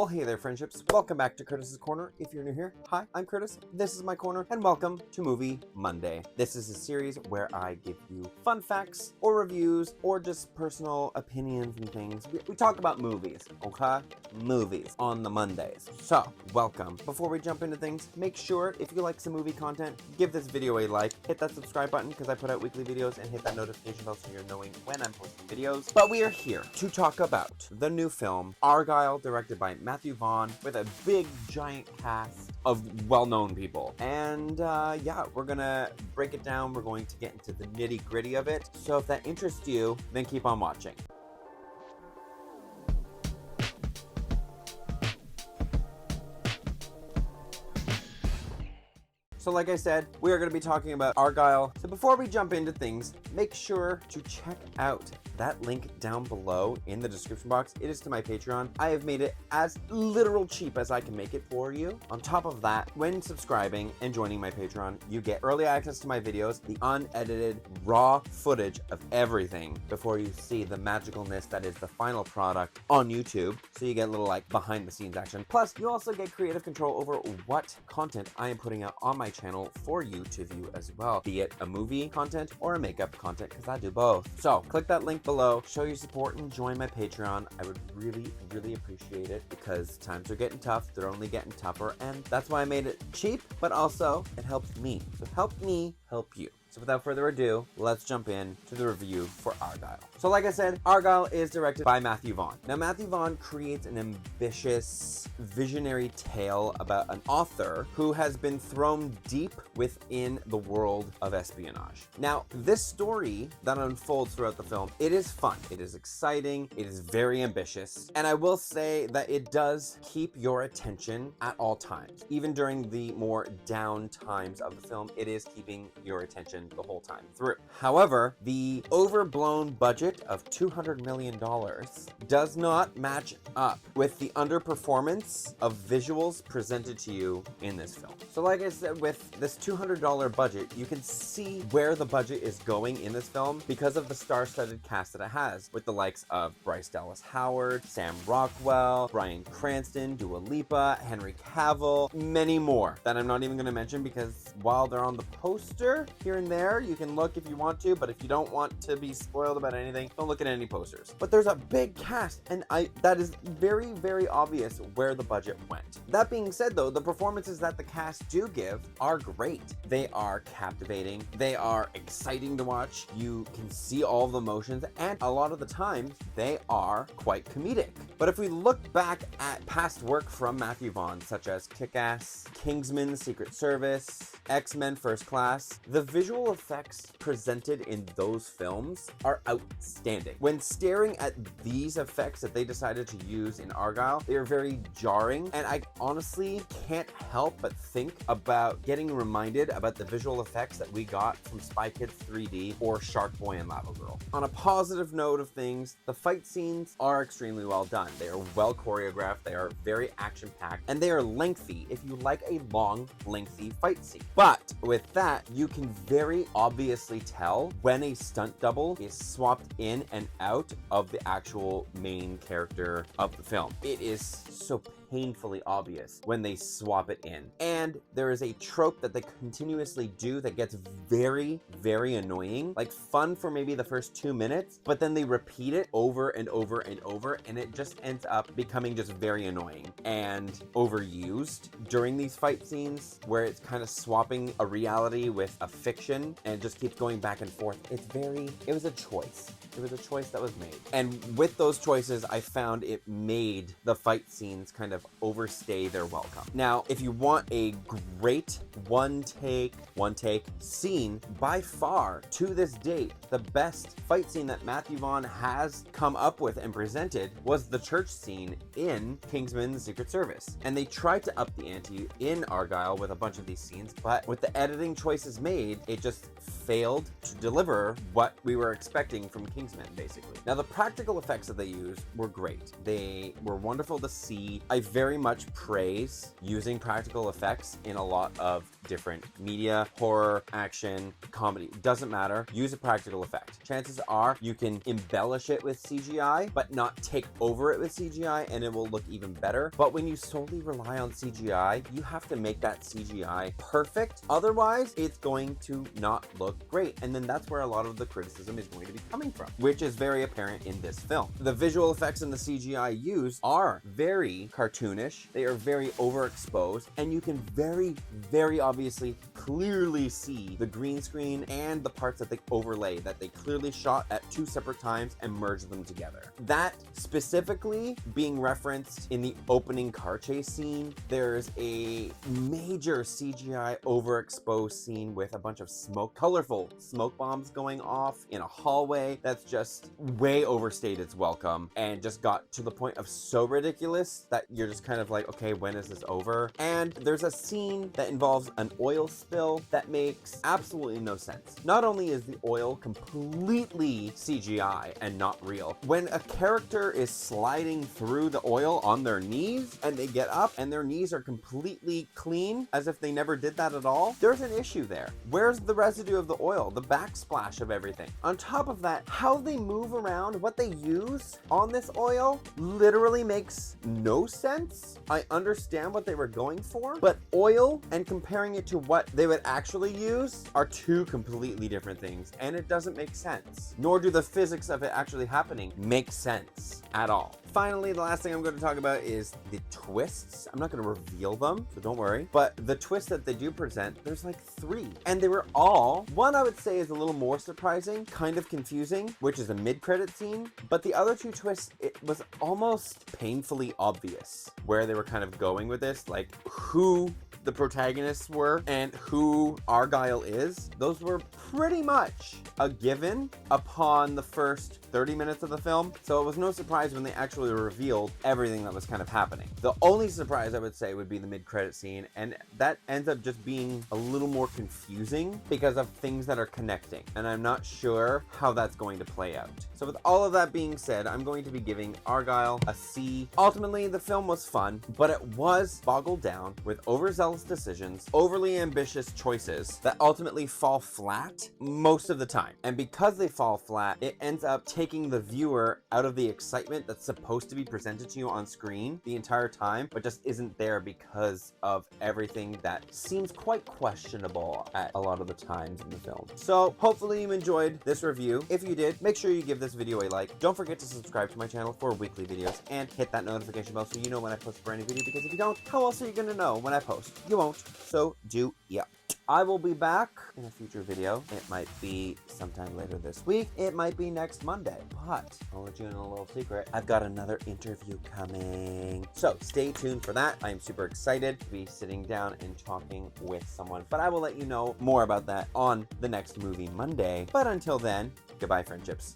Well, hey there, friendships. Welcome back to Curtis's Corner. If you're new here, hi, I'm Curtis. This is my corner, and welcome to Movie Monday. This is a series where I give you fun facts, or reviews, or just personal opinions and things. We talk about movies, okay? Movies on the Mondays. So, welcome. Before we jump into things, make sure, if you like some movie content, give this video a like, hit that subscribe button because I put out weekly videos, and hit that notification bell so you're knowing when I'm posting videos. But we are here to talk about the new film, Argylle, directed by Matthew Vaughn, with a big, giant cast of well-known people. And yeah, we're gonna break it down. We're going to get into the nitty-gritty of it. So if that interests you, then keep on watching. So like I said, we are going to be talking about Argylle. So before we jump into things, make sure to check out that link down below in the description box. It is to my Patreon. I have made it as literal cheap as I can make it for you. On top of that, when subscribing and joining my Patreon, you get early access to my videos, the unedited raw footage of everything before you see the magicalness that is the final product on YouTube. So you get a little like behind the scenes action. Plus, you also get creative control over what content I am putting out on my channel for you to view as well, be it a movie content or a makeup content, because I do both. So click that link below, show your support, and join my Patreon. I would really appreciate it because times are getting tough. They're only getting tougher, and that's why I made it cheap, but also it helps me. So help me help you. So without further ado, let's jump in to the review for Argylle. So like I said, Argylle is directed by Matthew Vaughn. Now Matthew Vaughn creates an ambitious, visionary tale about an author who has been thrown deep within the world of espionage. Now, this story that unfolds throughout the film, it is fun, it is exciting, it is very ambitious, and I will say that it does keep your attention at all times. Even during the more down times of the film, it is keeping your attention the whole time through. However, the overblown budget of $200 million does not match up with the underperformance of visuals presented to you in this film. So like I said, with this $200 budget, you can see where the budget is going in this film because of the star-studded cast that it has, with the likes of Bryce Dallas Howard, Sam Rockwell, Bryan Cranston, Dua Lipa, Henry Cavill, many more that I'm not even going to mention because while they're on the poster here and there, you can look if you want to, but if you don't want to be spoiled about anything, don't look at any posters. But there's a big cast, and that is very obvious where the budget went. That being said though, the performances that the cast do give are great. They are captivating, they are exciting to watch, you can see all the emotions, and a lot of the times they are quite comedic. But if we look back at past work from Matthew Vaughn, such as Kick-Ass, Kingsman: Secret Service, X-Men: First Class, the visual effects presented in those films are outstanding. When staring at these effects that they decided to use in Argylle, they are very jarring, and I honestly can't help but think about getting reminded about the visual effects that we got from Spy Kids 3D or Shark Boy and Lava Girl. On a positive note of things, the fight scenes are extremely well done. They are well choreographed, they are very action-packed, and they are lengthy if you like a long, lengthy fight scene. But with that, you can very obviously tell when a stunt double is swapped in and out of the actual main character of the film. It is so painfully obvious when they swap it in. And there is a trope that they continuously do that gets very annoying. Like fun for maybe the first 2 minutes, but then they repeat it over and over and over, and it just ends up becoming just very annoying and overused during these fight scenes where it's kind of swapping a reality with a fiction and just keeps going back and forth. It was a choice. It was a choice that was made. And with those choices, I found it made the fight scenes kind of overstay their welcome. Now, if you want a great one take scene, by far, to this date, the best fight scene that Matthew Vaughn has come up with and presented was the church scene in Kingsman: Secret Service. And they tried to up the ante in Argylle with a bunch of these scenes, but with the editing choices made, it just failed to deliver what we were expecting from Kingsman, basically. Now, the practical effects that they used were great. They were wonderful to see. I very much praise using practical effects in a lot of different media, horror, action, comedy. Doesn't matter. Use a practical effect. Chances are you can embellish it with CGI, but not take over it with CGI, and it will look even better. But when you solely rely on CGI, you have to make that CGI perfect. Otherwise, it's going to not look great. And then that's where a lot of the criticism is going to be coming from, which is very apparent in this film. The visual effects and the CGI used are very cartoonish. They are very overexposed, and you can very, very obviously clearly see the green screen and the parts that they overlay, that they clearly shot at 2 separate times and merged them together. That specifically being referenced in the opening car chase scene. There's a major CGI overexposed scene with a bunch of colorful smoke bombs going off in a hallway that's just way overstayed its welcome and just got to the point of so ridiculous that you're just kind of like, okay, when is this over? And there's a scene that involves an oil spill that makes absolutely no sense. Not only is the oil completely CGI and not real, when a character is sliding through the oil on their knees and they get up and their knees are completely clean as if they never did that at all, there's an issue there. Where's the residue of the oil, the backsplash of everything? On top of that, how they move around, what they use on this oil literally makes no sense. I understand what they were going for, but oil and comparing it to what they would actually use are 2 completely different things, and it doesn't make sense. Nor do the physics of it actually happening make sense at all. Finally, the last thing I'm going to talk about is the twists. I'm not going to reveal them, so don't worry. But the twists that they do present, there's like 3. And they were all, one I would say is a little more surprising, kind of confusing, which is a mid-credit scene. But the other 2 twists, it was almost painfully obvious where they were kind of going with this, like who the protagonists were and who Argylle is. Those were pretty much a given upon the first 30 minutes of the film, so it was no surprise when they actually revealed everything that was kind of happening. The only surprise I would say would be the mid-credit scene, and that ends up just being a little more confusing because of things that are connecting, and I'm not sure how that's going to play out. So with all of that being said, I'm going to be giving Argylle a C. Ultimately, the film was fun, but it was boggled down with overzealous decisions, overly ambitious choices that ultimately fall flat most of the time. And because they fall flat, it ends up taking the viewer out of the excitement that's supposed to be presented to you on screen the entire time, but just isn't there because of everything that seems quite questionable at a lot of the times in the film. So hopefully you enjoyed this review. If you did, make sure you give this video a like. Don't forget to subscribe to my channel for weekly videos and hit that notification bell so you know when I post a brand new video, because if you don't, how else are you going to know when I post? You won't. So do ya. I will be back in a future video. It might be sometime later this week. It might be next Monday, but I'll let you in a little secret. I've got another interview coming. So stay tuned for that. I am super excited to be sitting down and talking with someone, but I will let you know more about that on the next Movie Monday. But until then, goodbye, friendships.